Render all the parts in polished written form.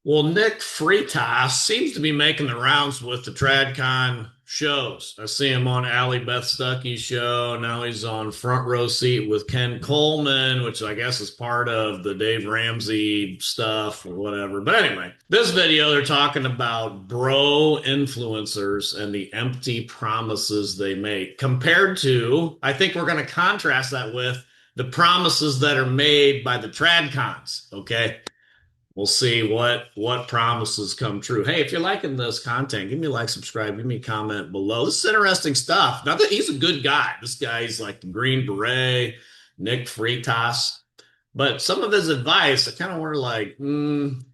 Well, Nick Freitas seems to be making the rounds with the Tradcon shows. I see him on Allie Beth Stuckey's show. Now he's on Front Row Seat with Ken Coleman, which I guess is part of the Dave Ramsey stuff or whatever. But anyway, this video, they're talking about bro influencers and the empty promises they make compared to, I think we're going to contrast that with the promises that are made by the Tradcons. Okay. We'll see what promises come true. Hey, if you're liking this content, give me a like, subscribe, give me a comment below. This is interesting stuff. Not that he's a good guy. This guy's like the Green Beret, Nick Freitas. But some of his advice, I kind of wonder like, I don't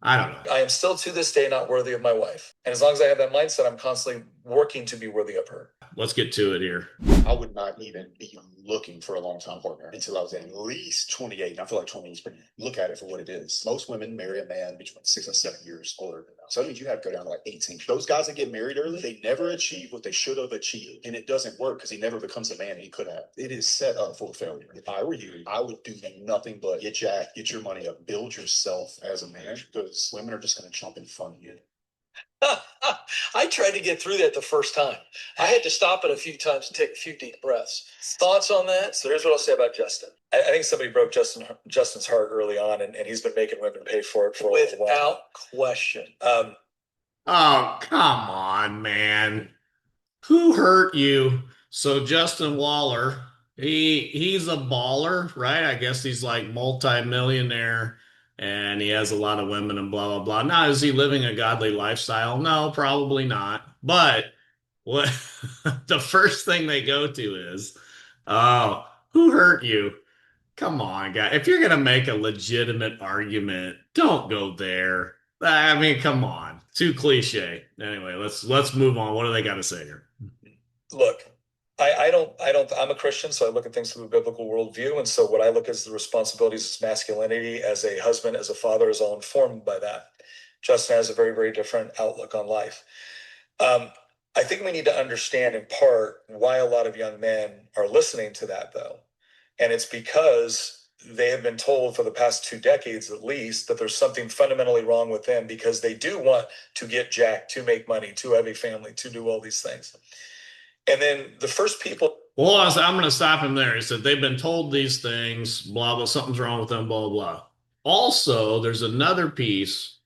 know. I am still to this day not worthy of my wife. And as long as I have that mindset, I'm constantly working to be worthy of her. Let's get to it here. I would not even be looking for a long-time partner until I was at least 28. And I feel like 20 is pretty, look at it for what it is. Most women marry a man between 6 and 7 years older than them. So that means you have to go down to like 18. Those guys that get married early, they never achieve what they should have achieved. And it doesn't work because he never becomes the man he could have. It is set up for failure. If I were you, I would do nothing but get jacked, get your money up, build yourself as a man, because women are just going to jump in front of you. I tried to get through that the first time. I had to stop it a few times and take a few deep breaths. Thoughts on that? So here's what I'll say about Justin. I think somebody broke Justin's heart early on, and he's been making women pay for it for a while. Without question. Oh, come on, man. Who hurt you? So Justin Waller, he's a baller, right? I guess he's like multi-millionaire and he has a lot of women and blah blah blah. Now, is he living a godly lifestyle? No, probably not. But what the first thing they go to is, oh, who hurt you? Come on, guy. If you're gonna make a legitimate argument, don't go there. I mean, come on. Too cliche. Anyway, let's move on. What do they got to say here? Look, I'm a Christian, so I look at things through a biblical worldview. And so what I look as the responsibilities of masculinity as a husband, as a father, is all informed by that. Justin has a very, very different outlook on life. I think we need to understand in part why a lot of young men are listening to that, though. And it's because they have been told for the past 2 decades at least that there's something fundamentally wrong with them because they do want to get jacked, to make money, to have a family, to do all these things. And then the first people. Well, I'm going to stop him there. He said they've been told these things, blah, blah, something's wrong with them, blah, blah. Also, there's another piece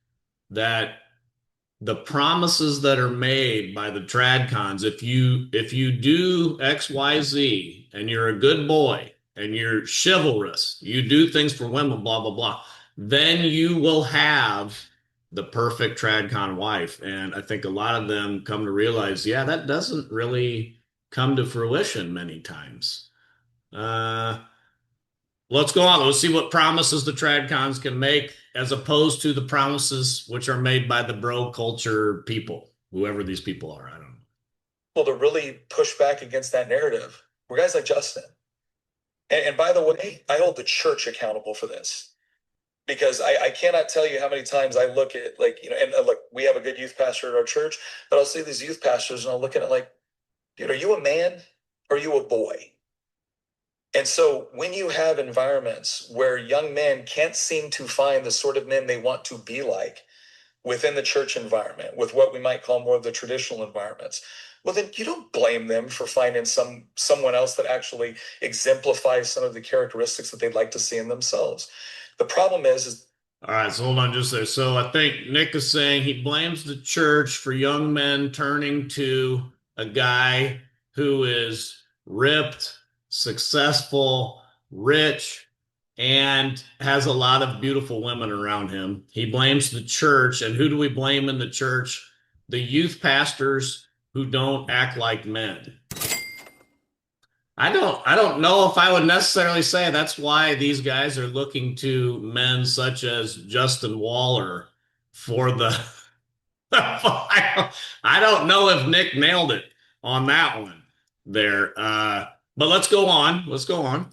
that the promises that are made by the Tradcons, if you do XYZ and you're a good boy and you're chivalrous, you do things for women, blah, blah, blah, then you will have the perfect Tradcon wife. And I think a lot of them come to realize, yeah, that doesn't really come to fruition many times. Let's go on. Let's see what promises the Tradcons can make as opposed to the promises which are made by the bro culture people, whoever these people are. I don't know. Well, to really push back against that narrative were guys like Justin. And by the way, I hold the church accountable for this because I cannot tell you how many times I look at and look, we have a good youth pastor at our church, but I'll see these youth pastors and I'll look at it like, dude, are you a man or are you a boy? And so when you have environments where young men can't seem to find the sort of men they want to be like within the church environment, with what we might call more of the traditional environments, well, then you don't blame them for finding someone else that actually exemplifies some of the characteristics that they'd like to see in themselves. The problem is all right, so hold on just there. So I think Nick is saying he blames the church for young men turning to a guy who is ripped, successful, rich, and has a lot of beautiful women around him. He blames the church. And who do we blame in the church? The youth pastors who don't act like men. I don't know if I would necessarily say that's why these guys are looking to men such as Justin Waller for the I don't know if Nick nailed it on that one there. But let's go on. Let's go on.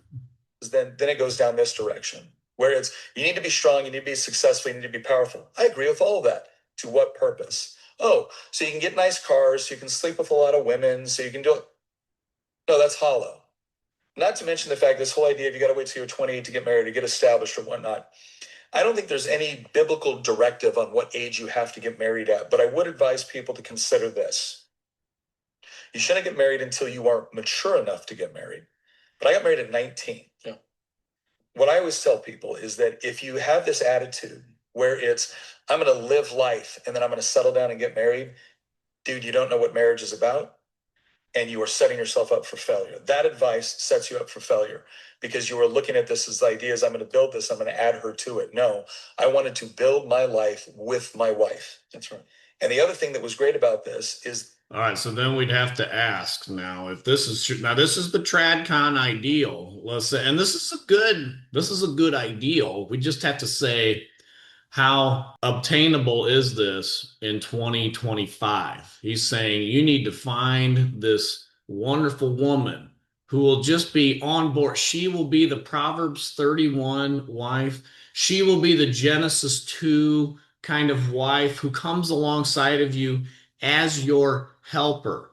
Then it goes down this direction where it's you need to be strong, you need to be successful, you need to be powerful. I agree with all of that. To what purpose? Oh, so you can get nice cars, so you can sleep with a lot of women, so you can do it. No, that's hollow. Not to mention the fact this whole idea of you got to wait till you're 28 to get married, to get established or whatnot. I don't think there's any biblical directive on what age you have to get married at, but I would advise people to consider this. You shouldn't get married until you are mature enough to get married. But I got married at 19. Yeah. What I always tell people is that if you have this attitude where it's, I'm going to live life and then I'm going to settle down and get married, dude, you don't know what marriage is about. And you are setting yourself up for failure. That advice sets you up for failure because you are looking at this as ideas. I'm going to build this. I'm going to add her to it. No, I wanted to build my life with my wife. That's right. And the other thing that was great about this is, all right, so then we'd have to ask now if this is true. Now this is the Tradcon ideal. Let's say, and this is a good ideal. We just have to say, how obtainable is this in 2025? He's saying you need to find this wonderful woman who will just be on board. She will be the Proverbs 31 wife. She will be the Genesis 2 kind of wife who comes alongside of you as your helper,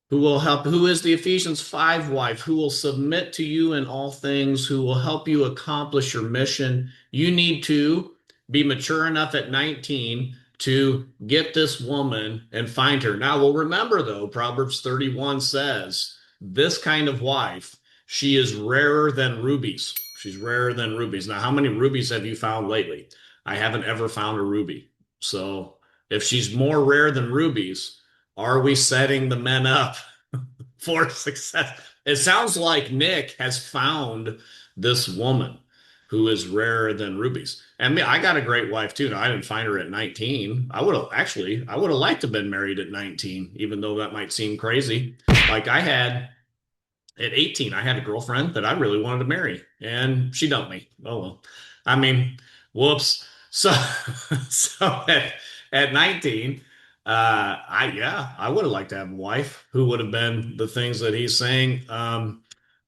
who will help, who is the Ephesians 5 wife, who will submit to you in all things, who will help you accomplish your mission. You need to be mature enough at 19 to get this woman and find her. Now, we'll remember, though, Proverbs 31 says, this kind of wife, she is rarer than rubies. She's rarer than rubies. Now, how many rubies have you found lately? I haven't ever found a ruby. So if she's more rare than rubies, are we setting the men up for success? It sounds like Nick has found this woman who is rarer than rubies. And me, I got a great wife too. Now, I didn't find her at 19. I would have liked to have been married at 19, even though that might seem crazy. Like I had at 18, I had a girlfriend that I really wanted to marry, and she dumped me. Oh well. I mean, whoops. So at 19, I would have liked to have a wife who would have been the things that he's saying.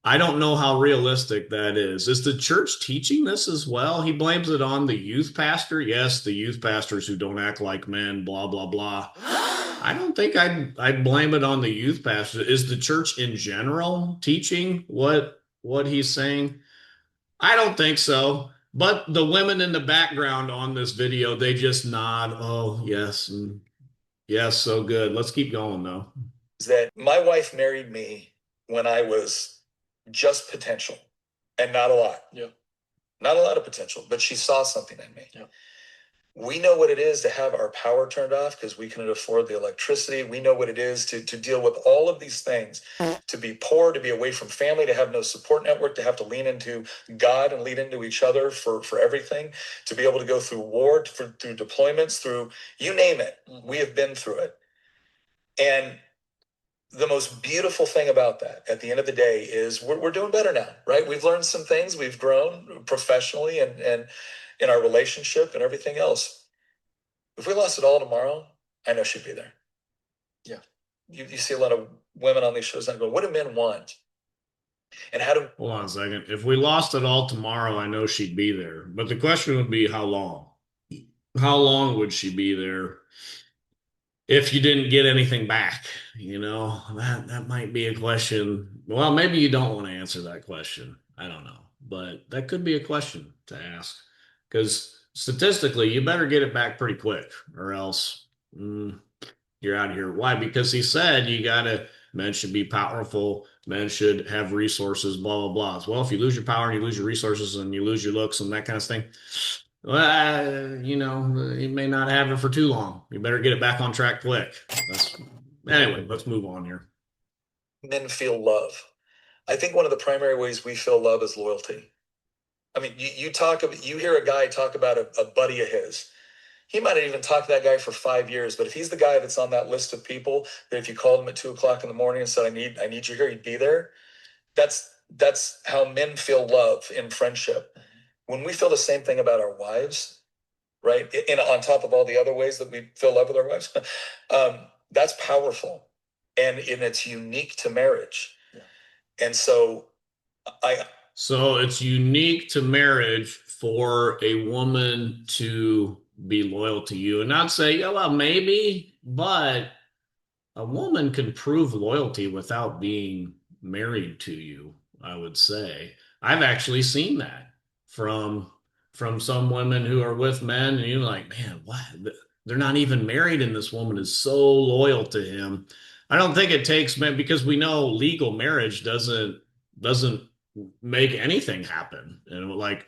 I don't know how realistic that is. Is the church teaching this as well? He blames it on the youth pastor. Yes, the youth pastors who don't act like men, blah, blah, blah. I don't think I'd blame it on the youth pastor. Is the church in general teaching what he's saying? I don't think so. But the women in the background on this video, they just nod. Oh, yes. Yes, so good. Let's keep going, though. Is that my wife married me when I was just potential and not a lot. Yeah. Not a lot of potential, but she saw something in me. Yeah. We know what it is to have our power turned off because we can afford the electricity. We know what it is to deal with all of these things, to be poor, to be away from family, to have no support network, to have to lean into God and lean into each other for everything, to be able to go through war, through deployments, through you name it. We have been through it. And the most beautiful thing about that at the end of the day is we're doing better now, right? We've learned some things. We've grown professionally and in our relationship and everything else. If we lost it all tomorrow, I know she'd be there. Yeah. You see a lot of women on these shows and go, what do men want? And how do... Hold on a second. If we lost it all tomorrow, I know she'd be there. But the question would be how long? How long would she be there if you didn't get anything back? You know, that might be a question. Well, maybe you don't want to answer that question. I don't know. But that could be a question to ask. Because statistically, you better get it back pretty quick or else you're out of here. Why? Because he said men should be powerful, men should have resources, blah, blah, blah. Well, if you lose your power and you lose your resources and you lose your looks and that kind of thing, well, you may not have it for too long. You better get it back on track quick. Anyway, let's move on here. Men feel love. I think one of the primary ways we feel love is loyalty. I mean, you hear a guy talk about a buddy of his. He might not even talk to that guy for 5 years, but if he's the guy that's on that list of people that if you called him at 2:00 in the morning and said, I need you here, he'd be there. That's how men feel love in friendship. When we feel the same thing about our wives, right? And on top of all the other ways that we feel love with our wives, that's powerful. And it's unique to marriage. Yeah. And so it's unique to marriage for a woman to be loyal to you and not say, oh, well, maybe, but a woman can prove loyalty without being married to you, I would say. I've actually seen that from from some women who are with men, and you're like, man, what? They're not even married, and this woman is so loyal to him. I don't think it takes men, because we know legal marriage doesn't make anything happen. And like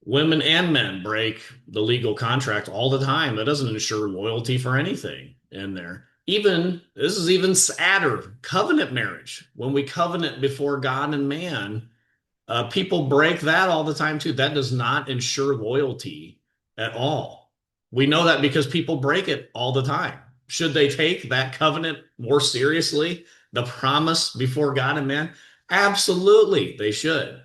women and men break the legal contract all the time. That doesn't ensure loyalty for anything in there. Even this is even sadder, covenant marriage. When we covenant before God and man, people break that all the time too. That does not ensure loyalty at all. We know that because people break it all the time. Should they take that covenant more seriously, the promise before God and man? Absolutely, they should.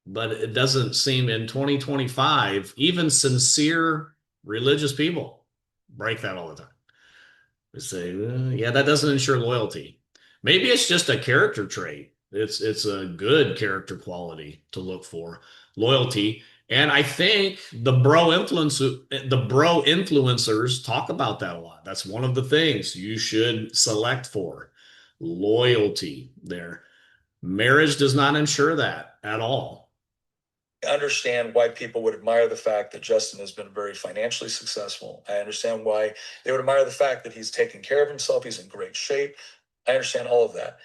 But it doesn't seem in 2025, even sincere religious people break that all the time. They say, yeah, that doesn't ensure loyalty. Maybe it's just a character trait. It's a good character quality to look for, loyalty. And I think the bro influencers talk about that a lot. That's one of the things you should select for, loyalty there. Marriage does not ensure that at all. I understand why people would admire the fact that Justin has been very financially successful. I understand why they would admire the fact that he's taking care of himself. He's in great shape. I understand all of that.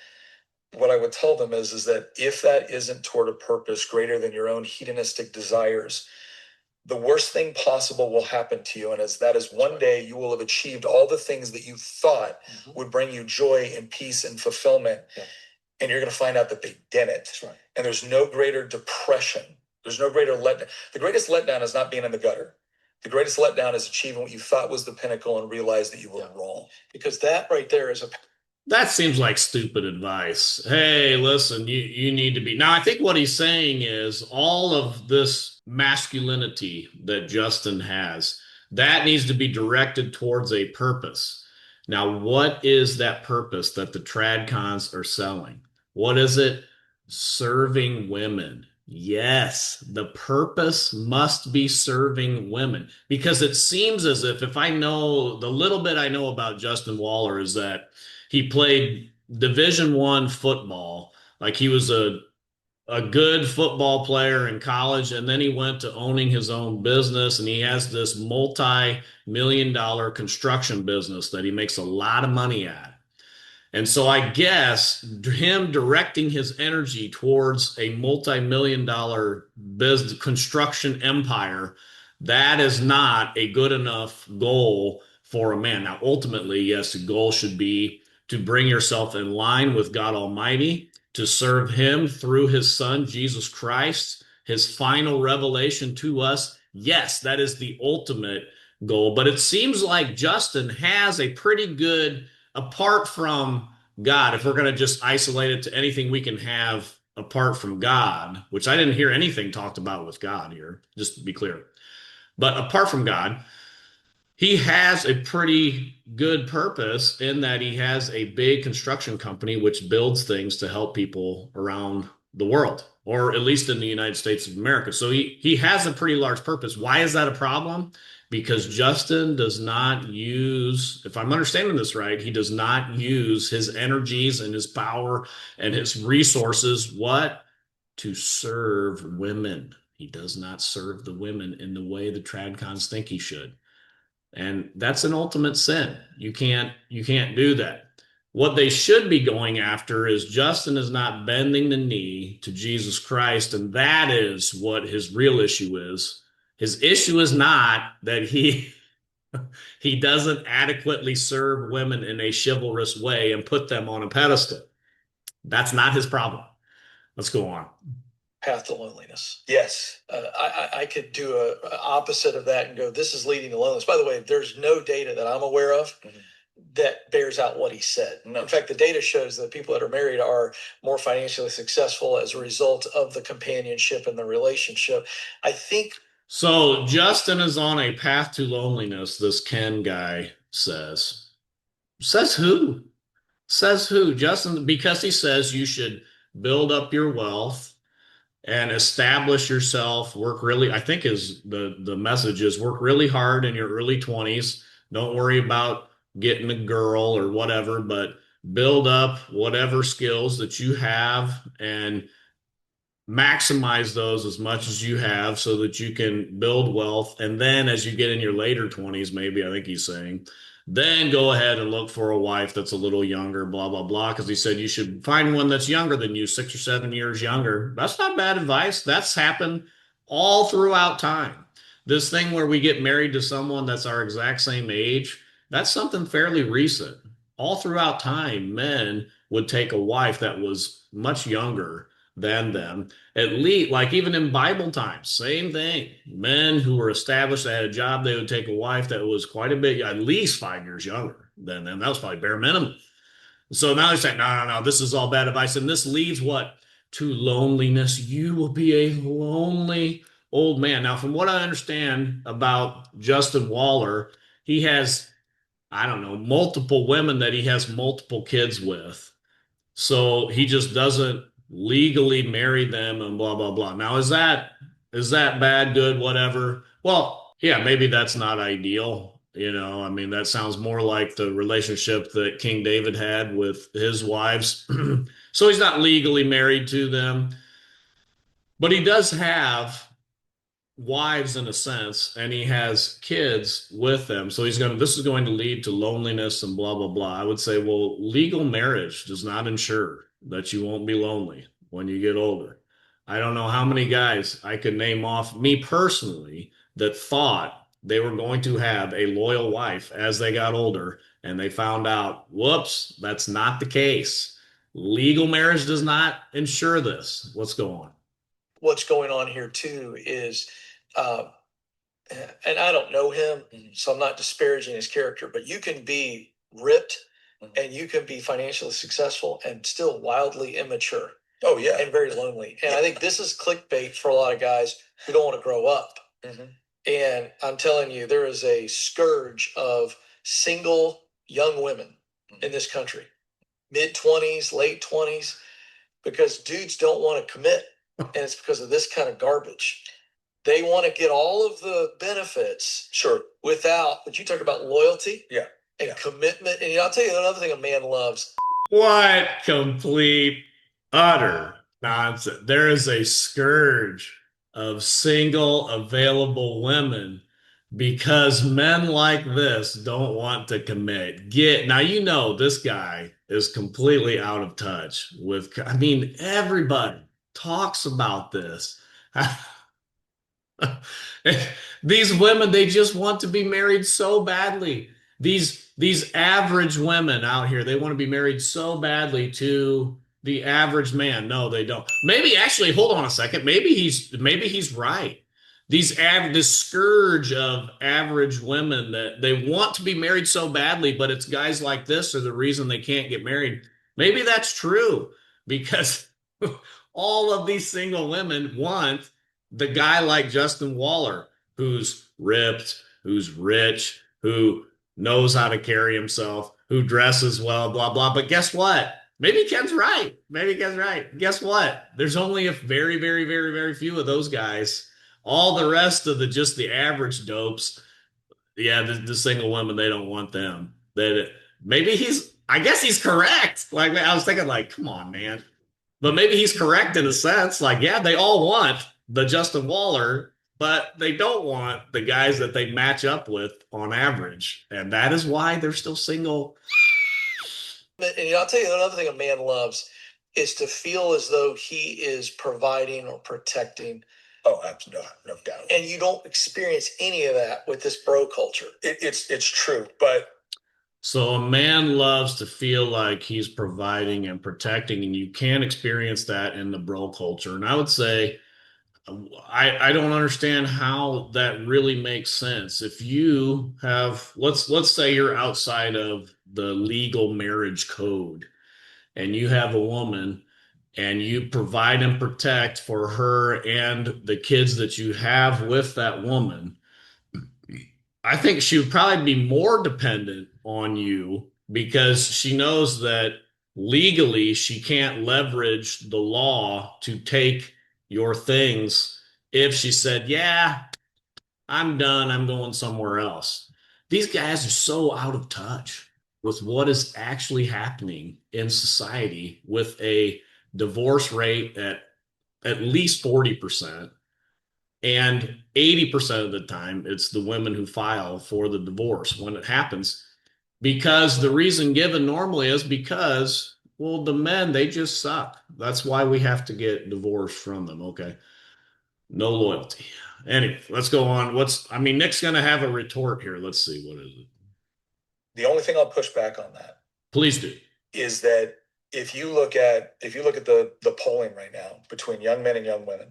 What I would tell them is that if that isn't toward a purpose greater than your own hedonistic desires, the worst thing possible will happen to you. And as that is one day you will have achieved all the things that you thought would bring you joy and peace and fulfillment. Yeah. And you're going to find out that they didn't. That's right. And there's no greater depression. There's no greater letdown. The greatest letdown is not being in the gutter. The greatest letdown is achieving what you thought was the pinnacle and realize that you were wrong. Because that right there is that seems like stupid advice. Hey, listen, you need to be. Now, I think what he's saying is all of this masculinity that Justin has, that needs to be directed towards a purpose. Now, what is that purpose that the Tradcons are selling? What is it? Serving women. Yes, the purpose must be serving women, because it seems as if I know the little bit I know about Justin Waller is that he played Division I football. Like he was a good football player in college, and then he went to owning his own business, and he has this multi-million-dollar construction business that he makes a lot of money at. And so I guess him directing his energy towards a multi-million-dollar business construction empire, that is not a good enough goal for a man. Now, ultimately, yes, the goal should be to bring yourself in line with God Almighty, to serve him through his son, Jesus Christ, his final revelation to us. Yes, that is the ultimate goal. But it seems like Justin has a pretty good, apart from God, if we're going to just isolate it to anything we can have apart from God, which I didn't hear anything talked about with God here, just to be clear. But apart from God, he has a pretty good purpose in that he has a big construction company which builds things to help people around the world, or at least in the United States of America. So he has a pretty large purpose. Why is that a problem? Because Justin does not use, if I'm understanding this right, he does not use his energies and his power and his resources, what? To serve women. He does not serve the women in the way the Tradcons think he should. And that's an ultimate sin. You can't do that. What they should be going after is Justin is not bending the knee to Jesus Christ, and that is what his real issue is. His issue is not that he doesn't adequately serve women in a chivalrous way and put them on a pedestal. That's not his problem. Let's go on. Path to loneliness. Yes. I could do a opposite of that and go, this is leading to loneliness. By the way, there's no data that I'm aware of that bears out what he said. No. In fact, the data shows that people that are married are more financially successful as a result of the companionship and the relationship. I think. So Justin is on a path to loneliness, this Ken guy says. Says who? Says who? Justin, because he says you should build up your wealth and establish yourself, work really, I think is the message is work really hard in your early 20s. Don't worry about getting a girl or whatever, but build up whatever skills that you have and maximize those as much as you have so that you can build wealth. And then as you get in your later 20s, maybe, I think he's saying, then go ahead and look for a wife that's a little younger, blah, blah, blah. Because he said you should find one that's younger than you, 6 or 7 years younger. That's not bad advice. That's happened all throughout time. This thing where we get married to someone that's our exact same age, that's something fairly recent. All throughout time, men would take a wife that was much younger than them. At least, like even in Bible times, same thing. Men who were established, that had a job, they would take a wife that was quite a bit, at least 5 years younger than them. That was probably bare minimum. So now they're saying, no, no, no, this is all bad advice. And this leads what? To loneliness. You will be a lonely old man. Now, from what I understand about Justin Waller, he has, I don't know, multiple women that he has multiple kids with. So he just doesn't legally marry them and blah blah blah. Now is that bad, good, whatever? Well, yeah, maybe that's not ideal. I mean, that sounds more like the relationship that King David had with his wives. So he's not legally married to them, but he does have wives in a sense, and he has kids with them. So this is going to lead to loneliness and blah, blah, blah. I would say, well, legal marriage does not ensure that you won't be lonely when you get older. I don't know how many guys I could name off, me personally, that thought they were going to have a loyal wife as they got older, and they found out, whoops, that's not the case. Legal marriage does not ensure this. What's going on? What's going on here too is, uh, and I don't know him, so I'm not disparaging his character, but you can be ripped and you can be financially successful and still wildly immature. Oh yeah, and very lonely. And I think this is clickbait for a lot of guys who don't want to grow up. Mm-hmm. And I'm telling you, there is a scourge of single young women in this country, mid-20s, late 20s, because dudes don't want to commit. And it's because of this kind of garbage. They want to get all of the benefits, sure, without, but you talk about loyalty, and commitment. And I'll tell you another thing a man loves. What complete, utter nonsense. There is a scourge of single available women because men like this don't want to commit. Now, this guy is completely out of touch with, I mean, everybody talks about this. These women, they just want to be married so badly. These average women out here, they want to be married so badly to the average man. No, they don't. Maybe actually, hold on a second. Maybe he's right. This scourge of average women that they want to be married so badly, but it's guys like this are the reason they can't get married. Maybe that's true because all of these single women want the guy like Justin Waller, who's ripped, who's rich, who knows how to carry himself, who dresses well, blah, blah. But guess what? Maybe Ken's right. Guess what? There's only a very, very, very, very few of those guys. All the rest of just the average dopes, yeah, the single women, they don't want them. I guess he's correct. Like, I was thinking, like, come on, man. But maybe he's correct in a sense. Like, yeah, they all want the Justin Waller, but they don't want the guys that they match up with on average. And that is why they're still single. And I'll tell you another thing a man loves is to feel as though he is providing or protecting. Oh, no doubt. And you don't experience any of that with this bro culture. It's true, but so a man loves to feel like he's providing and protecting, and you can't experience that in the bro culture. And I would say, I don't understand how that really makes sense. If you have, let's say you're outside of the legal marriage code, and you have a woman, and you provide and protect for her and the kids that you have with that woman, I think she would probably be more dependent on you because she knows that legally she can't leverage the law to take your things if she said, yeah, I'm done, I'm going somewhere else. These guys are so out of touch with what is actually happening in society with a divorce rate at at least 40%. And 80% of the time, it's the women who file for the divorce when it happens. Because the reason given normally is because, well, the men, they just suck. That's why we have to get divorced from them. Okay. No loyalty. Anyway, let's go on. Nick's going to have a retort here. Let's see. What is it? The only thing I'll push back on that Please do. is that if you look at the polling right now between young men and young women,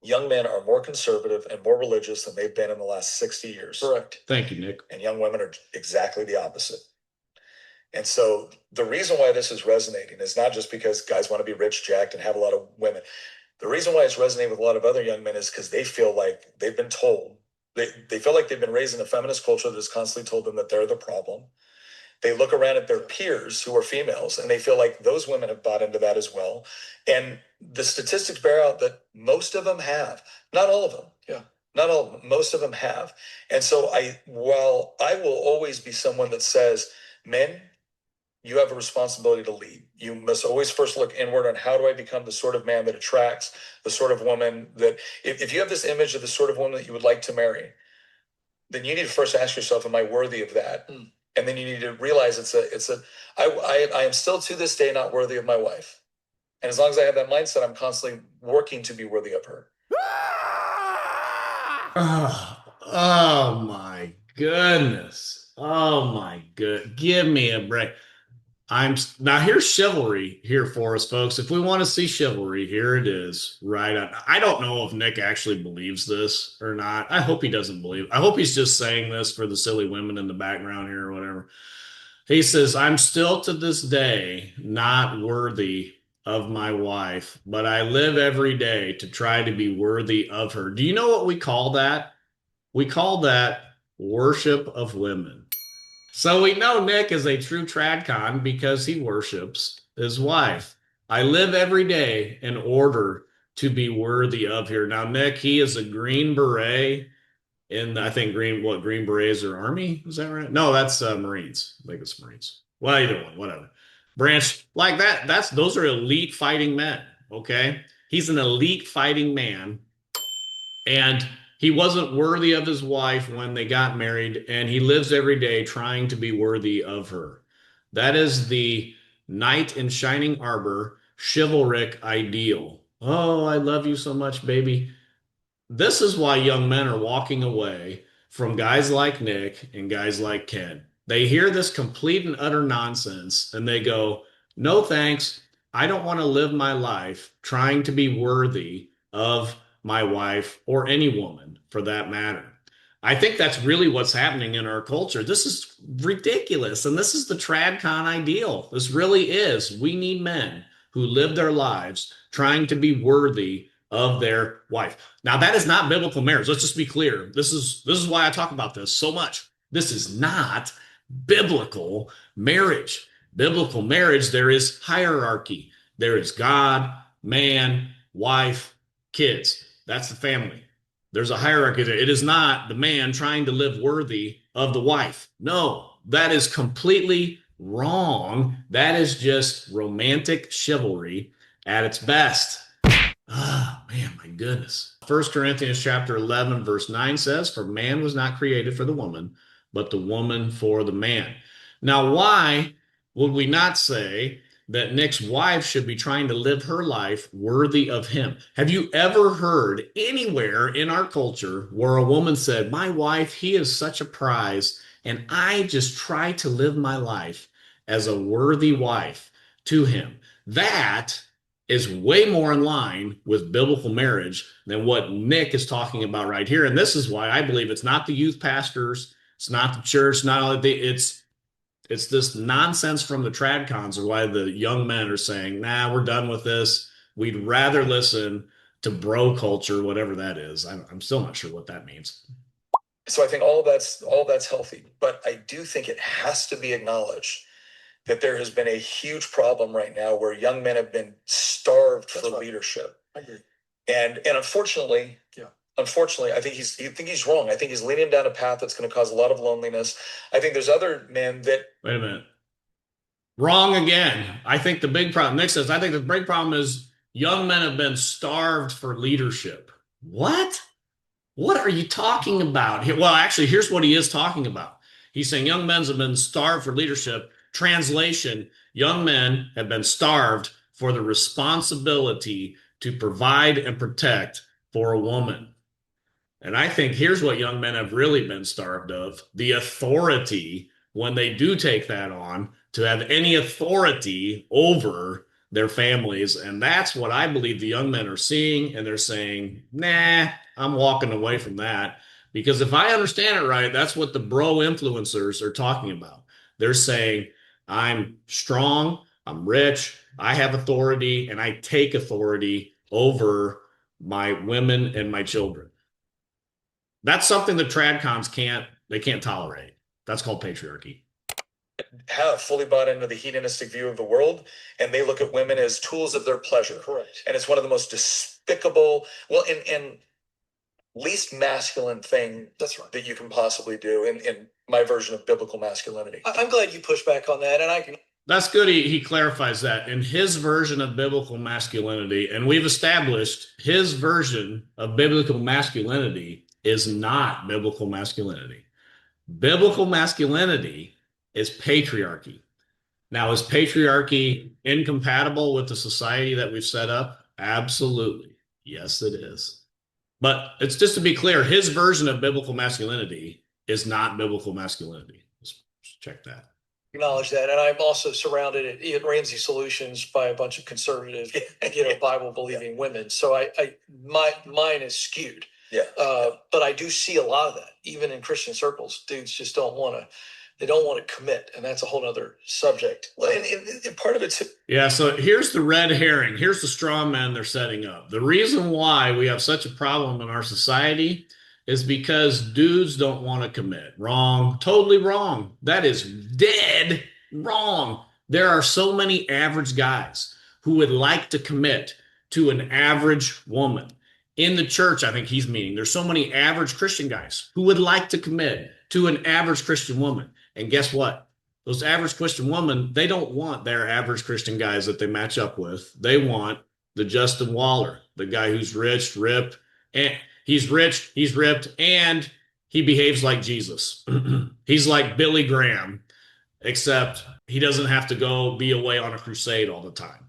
young men are more conservative and more religious than they've been in the last 60 years. Correct. Thank you, Nick. And young women are exactly the opposite. And so the reason why this is resonating is not just because guys want to be rich, jacked, and have a lot of women. The reason why it's resonating with a lot of other young men is because they feel like they've been told, they feel like they've been raised in a feminist culture that has constantly told them that they're the problem. They look around at their peers who are females and they feel like those women have bought into that as well. And the statistics bear out that most of them have, not all of them. Yeah. Not all of them, most of them have. And so while I will always be someone that says, men, you have a responsibility to lead. You must always first look inward on how do I become the sort of man that attracts the sort of woman that, if you have this image of the sort of woman that you would like to marry, then you need to first ask yourself, am I worthy of that? And then you need to realize I am still to this day not worthy of my wife. And as long as I have that mindset, I'm constantly working to be worthy of her. Oh my goodness. Oh my good. Give me a break. Now here's chivalry here for us, folks. If we want to see chivalry, here it is. Right on. I don't know if Nick actually believes this or not. I hope he doesn't believe. I hope he's just saying this for the silly women in the background here or whatever. He says, I'm still to this day not worthy of my wife, but I live every day to try to be worthy of her. Do you know what we call that? We call that worship of women. So we know Nick is a true Tradcon because he worships his wife. I live every day in order to be worthy of her. Now, Nick, he is a Green Beret in, I think, Green Berets are Army? Is that right? No, that's Marines. I think it's Marines. Well, either one, whatever. Branch like that. Those are elite fighting men. Okay. He's an elite fighting man. And he wasn't worthy of his wife when they got married, and he lives every day trying to be worthy of her. That is the knight in shining armor, chivalric ideal. Oh, I love you so much, baby. This is why young men are walking away from guys like Nick and guys like Ken. They hear this complete and utter nonsense, and they go, no thanks. I don't want to live my life trying to be worthy of my wife or any woman for that matter. I think that's really what's happening in our culture. This is ridiculous. And this is the Tradcon ideal. This really is. We need men who live their lives trying to be worthy of their wife. Now, that is not biblical marriage. Let's just be clear. This is why I talk about this so much. This is not biblical marriage. Biblical marriage, there is hierarchy. There is God, man, wife, kids. That's the family. There's a hierarchy there. It is not the man trying to live worthy of the wife. No, that is completely wrong. That is just romantic chivalry at its best. Oh, man, my goodness. 1 Corinthians chapter 11, verse 9 says, for man was not created for the woman, but the woman for the man. Now, why would we not say that Nick's wife should be trying to live her life worthy of him? Have you ever heard anywhere in our culture where a woman said, my wife, he is such a prize, and I just try to live my life as a worthy wife to him? That is way more in line with biblical marriage than what Nick is talking about right here. And this is why I believe it's not the youth pastors, it's not the church, not all it's this nonsense from the Tradcons or why the young men are saying, nah, we're done with this. We'd rather listen to bro culture, whatever that is. I'm still not sure what that means. So I think all that's healthy, but I do think it has to be acknowledged that there has been a huge problem right now where young men have been starved for leadership. I agree. And unfortunately, I think he's wrong. I think he's leading down a path that's going to cause a lot of loneliness. I think there's other men that. Wait a minute. Wrong again. I think the big problem, Nick says, I think the big problem is young men have been starved for leadership. What? What are you talking about? Well, actually, here's what he is talking about. He's saying young men have been starved for leadership. Translation, young men have been starved for the responsibility to provide and protect for a woman. And I think here's what young men have really been starved of: the authority, when they do take that on, to have any authority over their families. And that's what I believe the young men are seeing. And they're saying, nah, I'm walking away from that. Because if I understand it right, that's what the bro influencers are talking about. They're saying, I'm strong, I'm rich, I have authority, and I take authority over my women and my children. That's something the Tradcons can't tolerate. That's called patriarchy. Have fully bought into the hedonistic view of the world, and they look at women as tools of their pleasure. Correct. And it's one of the most despicable, well, and least masculine thing That's right. that you can possibly do in my version of biblical masculinity. I'm glad you push back on that, and I can. That's good. He clarifies that in his version of biblical masculinity, and we've established his version of biblical masculinity is not biblical masculinity. Biblical masculinity is patriarchy. Now, is patriarchy incompatible with the society that we've set up? Absolutely. Yes, it is. But it's just to be clear, his version of biblical masculinity is not biblical masculinity. Let's check that. Acknowledge that, and I'm also surrounded at Ramsey Solutions by a bunch of conservative, Bible believing women. So mine is skewed. Yeah. But I do see a lot of that, even in Christian circles. Dudes just don't want to commit, and that's a whole other subject. Well, and part of it too. Yeah, so here's the red herring. Here's the straw man they're setting up. The reason why we have such a problem in our society is because dudes don't want to commit. Wrong. Totally wrong. That is dead wrong. There are so many average guys who would like to commit to an average woman. In the church, I think he's meaning, there's so many average Christian guys who would like to commit to an average Christian woman. And guess what? Those average Christian women, they don't want their average Christian guys that they match up with. They want the Justin Waller, the guy who's rich, ripped, and he's rich, he's ripped, and he behaves like Jesus. He's like Billy Graham, except he doesn't have to go be away on a crusade all the time.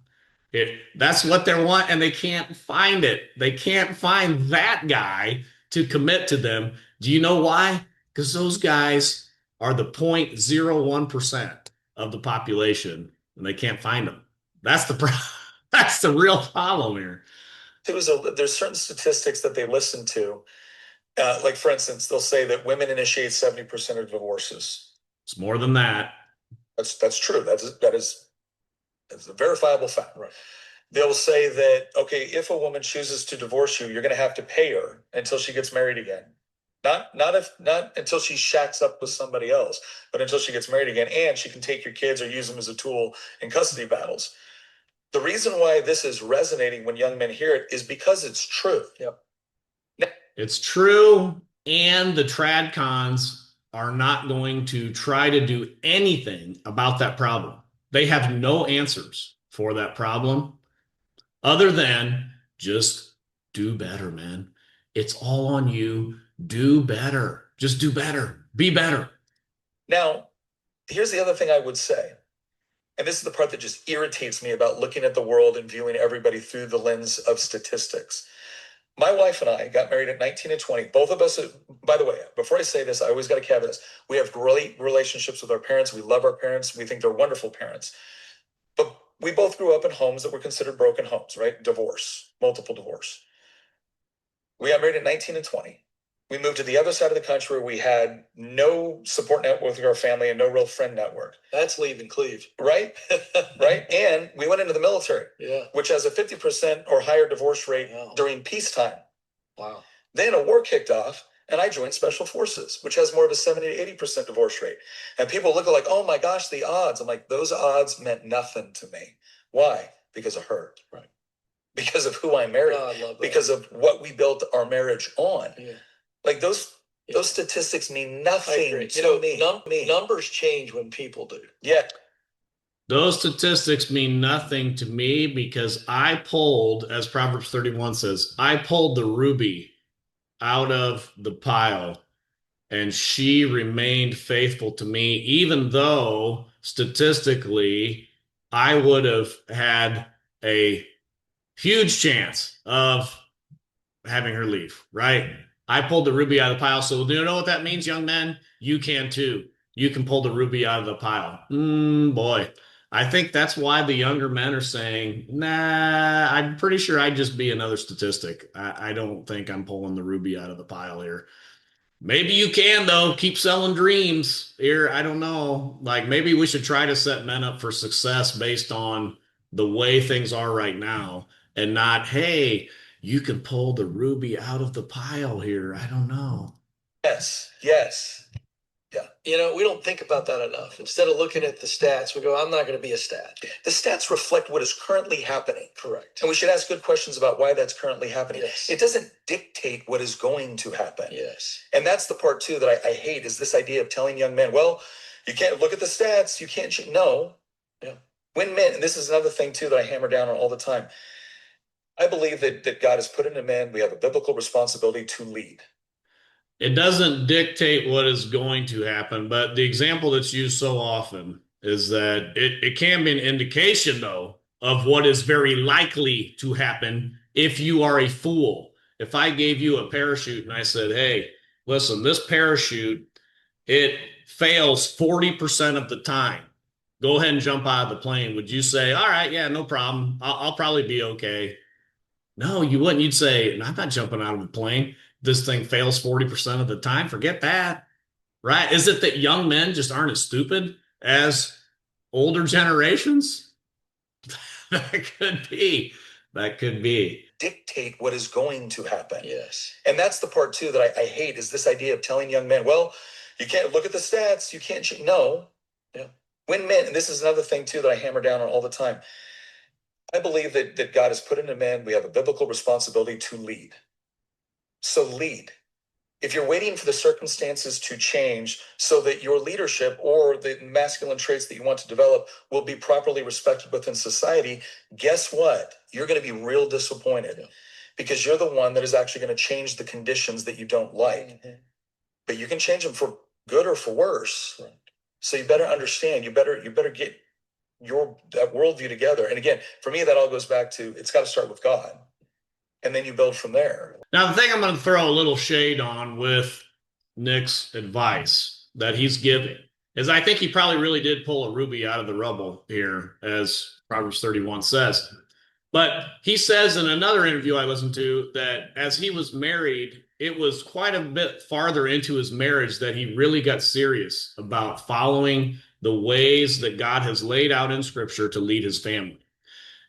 That's what they want, and they can't find it. They can't find that guy to commit to them. Do you know why? Because those guys are the 0.01% of the population, and they can't find them. That's the real problem here. There's certain statistics that they listen to. Like, for instance, they'll say that women initiate 70% of divorces. It's more than that. That's true. That is a verifiable fact. Right. They'll say that, okay, if a woman chooses to divorce you, you're going to have to pay her until she gets married again. Not until she shacks up with somebody else, but until she gets married again, and she can take your kids or use them as a tool in custody battles. The reason why this is resonating when young men hear it is because it's true. Yep. It's true, and the Tradcons are not going to try to do anything about that problem. They have no answers for that problem other than just do better, man. It's all on you. Do better. Just do better. Be better. Now, here's the other thing I would say, and this is the part that just irritates me about looking at the world and viewing everybody through the lens of statistics. My wife and I got married at 19 and 20. Both of us, by the way, before I say this, I always got to caveat this. We have great relationships with our parents. We love our parents. We think they're wonderful parents. But we both grew up in homes that were considered broken homes, right? Divorce, multiple divorce. We got married at 19 and 20. We moved to the other side of the country where we had no support network with our family and no real friend network. That's leaving Cleve. Right? Right? And we went into the military, which has a 50% or higher divorce rate during peacetime. Wow. Then a war kicked off, and I joined Special Forces, which has more of a 70 to 80% divorce rate. And people look like, oh my gosh, the odds. I'm like, those odds meant nothing to me. Why? Because of her. Right. Because of who I married. Oh, I love that. Because of what we built our marriage on. Yeah. Like those statistics mean nothing to me. Numbers change when people do. Yeah. Those statistics mean nothing to me because I pulled, as Proverbs 31 says, I pulled the ruby out of the pile and she remained faithful to me, even though statistically I would have had a huge chance of having her leave, right? I pulled the ruby out of the pile. So, do you know what that means, young men? You can too. You can pull the ruby out of the pile. Boy. I think that's why the younger men are saying, nah, I'm pretty sure I'd just be another statistic. I don't think I'm pulling the ruby out of the pile here. Maybe you can, though. Keep selling dreams here. I don't know. Like, maybe we should try to set men up for success based on the way things are right now and not, hey, you can pull the ruby out of the pile here. I don't know. Yes, yes. Yeah. You know, we don't think about that enough. Instead of looking at the stats, we go, I'm not going to be a stat. The stats reflect what is currently happening. Correct. And we should ask good questions about why that's currently happening. Yes. It doesn't dictate what is going to happen. Yes. And that's the part too that I hate is this idea of telling young men, well, you can't look at the stats. You can't. No. Yeah. When men, and this is another thing too that I hammer down on all the time. I believe that God has put into men, we have a biblical responsibility to lead. It doesn't dictate what is going to happen, but the example that's used so often is that it can be an indication, though, of what is very likely to happen if you are a fool. If I gave you a parachute and I said, hey, listen, this parachute, it fails 40% of the time. Go ahead and jump out of the plane. Would you say, all right, yeah, no problem. I'll probably be okay? No, you wouldn't. You'd say, I'm not jumping out of the plane. This thing fails 40% of the time. Forget that. Right? Is it that young men just aren't as stupid as older generations? That could be. That could be. Dictate what is going to happen. Yes. And that's the part too that I hate is this idea of telling young men, well, you can't look at the stats. You can't. No. Yeah. When men, and this is another thing too that I hammer down on all the time. I believe that God has put into men, we have a biblical responsibility to lead. So lead. If you're waiting for the circumstances to change so that your leadership or the masculine traits that you want to develop will be properly respected within society, guess what? You're going to be real disappointed because you're the one that is actually going to change the conditions that you don't like. Mm-hmm. But you can change them for good or for worse. Right. So you better understand, you better get that worldview together. And again, for me, that all goes back to, it's got to start with God. And then you build from there. Now, the thing I'm going to throw a little shade on with Nick's advice that he's giving is I think he probably really did pull a ruby out of the rubble here, as Proverbs 31 says. But he says in another interview I listened to that as he was married, it was quite a bit farther into his marriage that he really got serious about following the ways that God has laid out in Scripture to lead his family.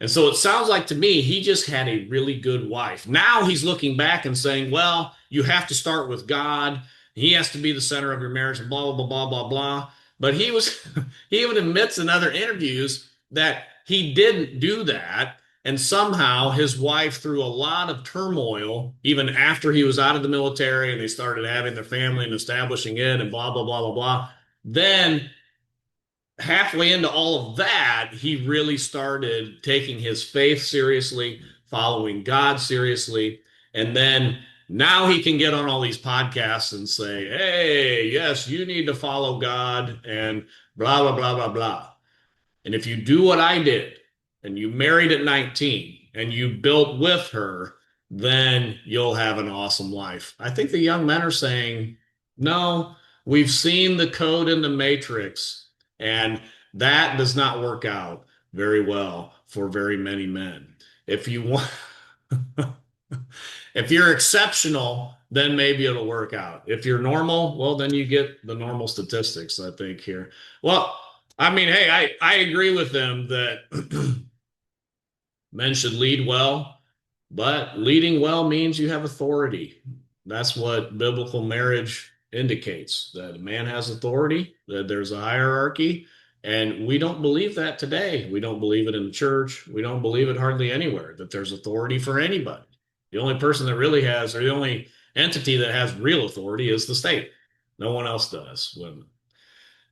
And so it sounds like to me, he just had a really good wife. Now he's looking back and saying, well, you have to start with God. He has to be the center of your marriage and blah, blah, blah, blah, blah. But he even admits in other interviews that he didn't do that. And somehow his wife, through a lot of turmoil, even after he was out of the military and they started having their family and establishing it and blah, blah, blah, blah, blah. Then halfway into all of that, he really started taking his faith seriously, following God seriously. And then now he can get on all these podcasts and say, hey, yes, you need to follow God and blah, blah, blah, blah, blah. And if you do what I did and you married at 19 and you built with her, then you'll have an awesome life. I think the young men are saying, no, we've seen the code in the matrix. And that does not work out very well for very many men. If you want, if you're exceptional, then maybe it'll work out. If you're normal, well, then you get the normal statistics, I think, here. Well, I mean, hey, I agree with them that men should lead well, but leading well means you have authority. That's what biblical marriage indicates, that a man has authority, that there's a hierarchy, and we don't believe that today. We don't believe it in the church. We don't believe it hardly anywhere, that there's authority for anybody. The only person that really has, or the only entity that has real authority is the state. No one else does. Women.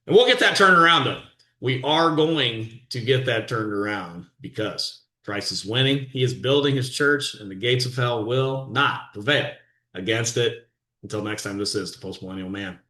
And we'll get that turned around, though. we are going to get that turned around because Christ is winning. He is building his church, and the gates of hell will not prevail against it. Until next time, this is the Post Millennial Man.